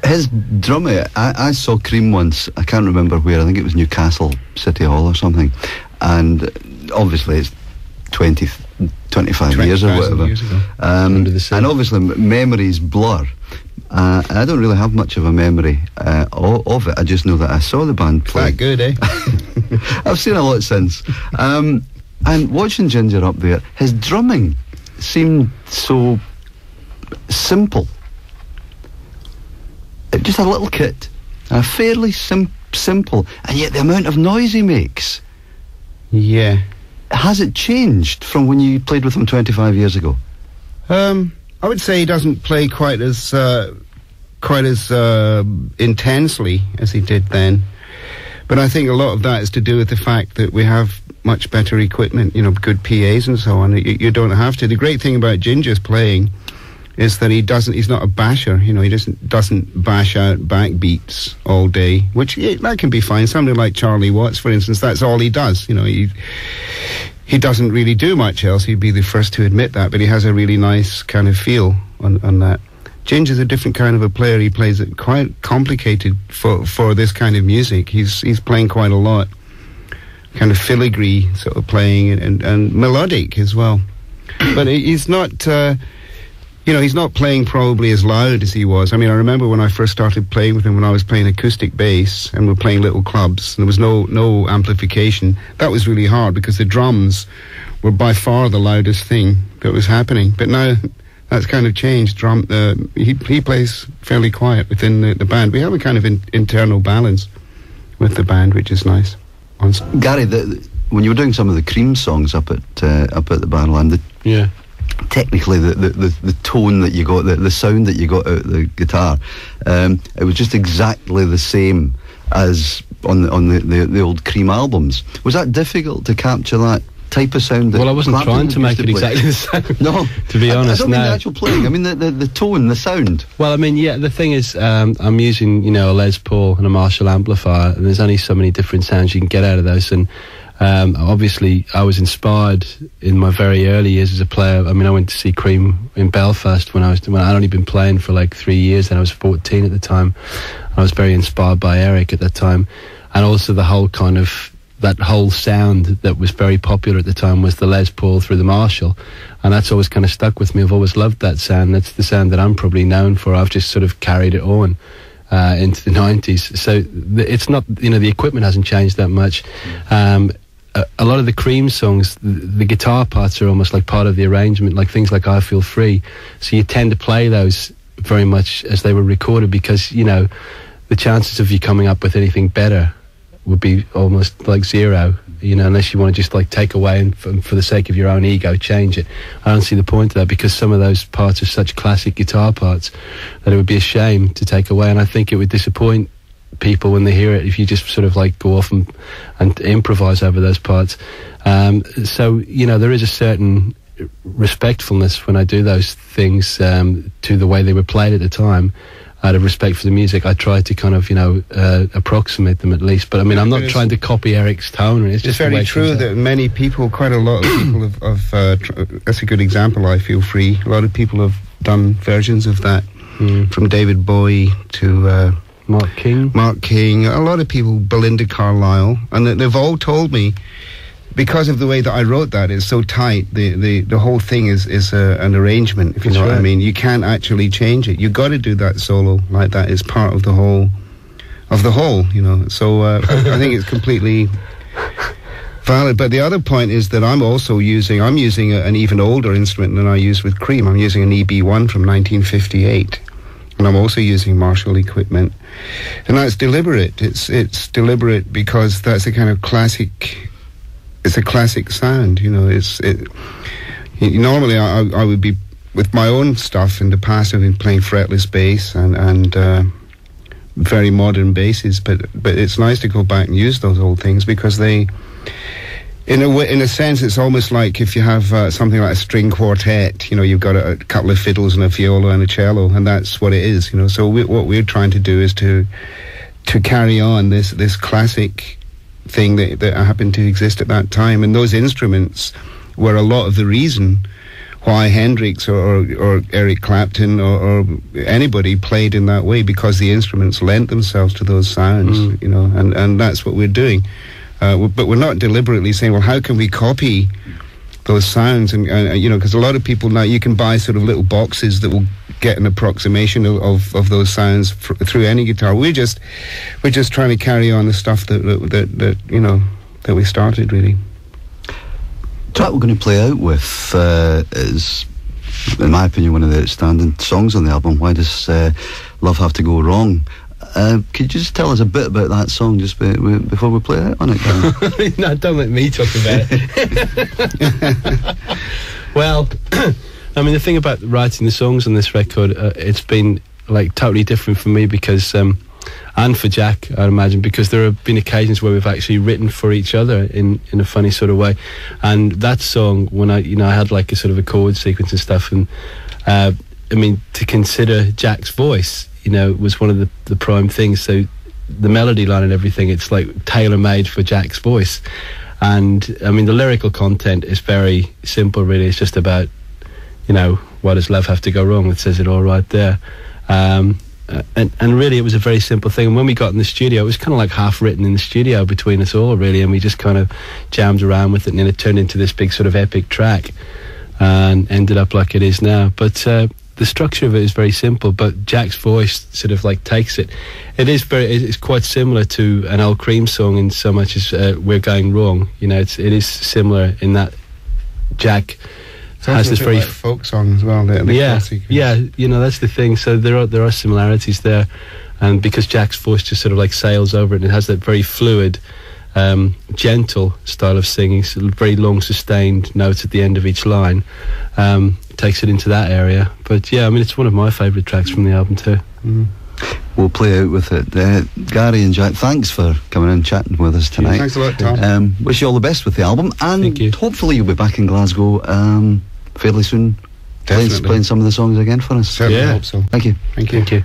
his drumming, I saw Cream once, I can't remember where, I think it was Newcastle City Hall or something, and obviously it's 25 years or whatever, and obviously memories blur, and I don't really have much of a memory of it. I just know that I saw the band play. That good, eh? I've seen a lot since, and watching Ginger up there, his drumming seemed so simple. Just a little kit, fairly simple, and yet the amount of noise he makes. Yeah. Has it changed from when you played with him 25 years ago? I would say he doesn't play quite as intensely as he did then. But I think a lot of that is to do with the fact that we have much better equipment, good PAs and so on. You don't have to. The great thing about Ginger's playing is that he's not a basher, he doesn't bash out backbeats all day, which that can be fine. Somebody like Charlie Watts, for instance, that's all he does. He doesn't really do much else. He'd be the first to admit that, but he has a really nice kind of feel on that. Ginger's a different kind of a player. He plays it quite complicated for this kind of music. He's playing quite a lot, kind of filigree sort of playing, and melodic as well. But he's not... he's not playing probably as loud as he was. I mean, I remember when I first started playing with him, when I was playing acoustic bass and we're playing little clubs, and there was no amplification. That was really hard because the drums were by far the loudest thing that was happening. But now that's kind of changed. He plays fairly quiet within the band. We have a kind of internal balance with the band, which is nice. Gary, when you were doing some of the Cream songs up at the Barrowland, technically the tone that you got, the sound that you got out of the guitar, it was just exactly the same as on the old Cream albums. Was that difficult to capture that type of sound? Well, I wasn't trying to make it exactly the same. No, to be honest, I don't mean the actual playing. I mean the tone, the sound. Well, I mean, the thing is, I'm using a Les Paul and a Marshall amplifier, and there's only so many different sounds you can get out of those. And obviously, I was inspired in my very early years as a player. I mean, I went to see Cream in Belfast when I'd only been playing for like 3 years, and I was 14 at the time. I was very inspired by Eric at that time, and also the whole kind of that whole sound that was very popular at the time was the Les Paul through the Marshall, and that's always kind of stuck with me. I've always loved that sound. That's the sound that I'm probably known for. I've just sort of carried it on into the 90s. So it's not, the equipment hasn't changed that much. A lot of the Cream songs, the guitar parts are almost like part of the arrangement, like things like I Feel Free. So you tend to play those very much as they were recorded, because, the chances of you coming up with anything better would be almost like zero, unless you want to just like take away and for the sake of your own ego change it. I don't see the point of that, because some of those parts are such classic guitar parts that it would be a shame to take away, and I think it would disappoint people when they hear it if you just sort of like go off and improvise over those parts. So there is a certain respectfulness when I do those things to the way they were played at the time. Out of respect for the music, I try to kind of approximate them at least. But I mean, I'm not trying to copy Eric's tone. It's just very true that many people, quite a lot of people that's a good example, I Feel Free. A lot of people have done versions of that, from David Bowie to Mark King. A lot of people, Belinda Carlisle, and they've all told me, because of the way that I wrote that, it's so tight. The whole thing is an arrangement, if you know what I mean. You can't actually change it. You've got to do that solo like that. It's part of the whole. So I think it's completely valid. But the other point is that I'm using an even older instrument than I used with Cream. I'm using an EB1 from 1958. And I'm also using Marshall equipment, and that's deliberate. It's deliberate because that's a kind of classic. It's a classic sound, Normally, I would be with my own stuff in the past. I've been playing fretless bass and very modern basses, but it's nice to go back and use those old things, because they, in a sense, it's almost like if you have something like a string quartet. You've got a couple of fiddles and a viola and a cello, and that's what it is. So what we're trying to do is to carry on this classic thing that happened to exist at that time, and those instruments were a lot of the reason why Hendrix or Eric Clapton or anybody played in that way, because the instruments lent themselves to those sounds, you know, and that's what we're doing. But we're not deliberately saying, well, how can we copy those sounds? And you know, because a lot of people now, you can buy sort of little boxes that will get an approximation of those sounds through any guitar. We're just trying to carry on the stuff that you know, that we started, really. The track we're going to play out with is, in my opinion, one of the outstanding songs on the album. Why Does Love Have to Go Wrong? Could you just tell us a bit about that song just before we play out on it, Gary? No, don't let me talk about it. Well, I mean, the thing about writing the songs on this record, it's been like totally different for me because, and for Jack, I'd imagine, because there have been occasions where we've actually written for each other in a funny sort of way. And that song, when I had like a sort of a chord sequence and stuff, and I mean, to consider Jack's voice, you know, was one of the prime things. So the melody line and everything, it's like tailor-made for Jack's voice. And I mean, the lyrical content is very simple, really. It's just about, you know, why does love have to go wrong? It says it all right there. And really, it was a very simple thing. And when we got in the studio, it was kind of like half written in the studio between us all, really. And we just kind of jammed around with it, and then it turned into this big sort of epic track and ended up like it is now. But the structure of it is very simple, but Jack's voice sort of like takes it. It's quite similar to an old Cream song in so much as We're Going Wrong. You know, it is similar in that Jack has this very like folk song as well. Yeah, you know, that's the thing. So there are similarities there, and because Jack's voice just sort of like sails over it, and it has that very fluid, gentle style of singing, so very long sustained notes at the end of each line, takes it into that area. But yeah, I mean, it's one of my favourite tracks from the album too. We'll play out with it. Gary and Jack, thanks for coming in and chatting with us tonight. Thanks a lot, Tom. Wish you all the best with the album, and hopefully you'll be back in Glasgow fairly soon, playing some of the songs again for us. Certainly hope so. Thank you. Thank you.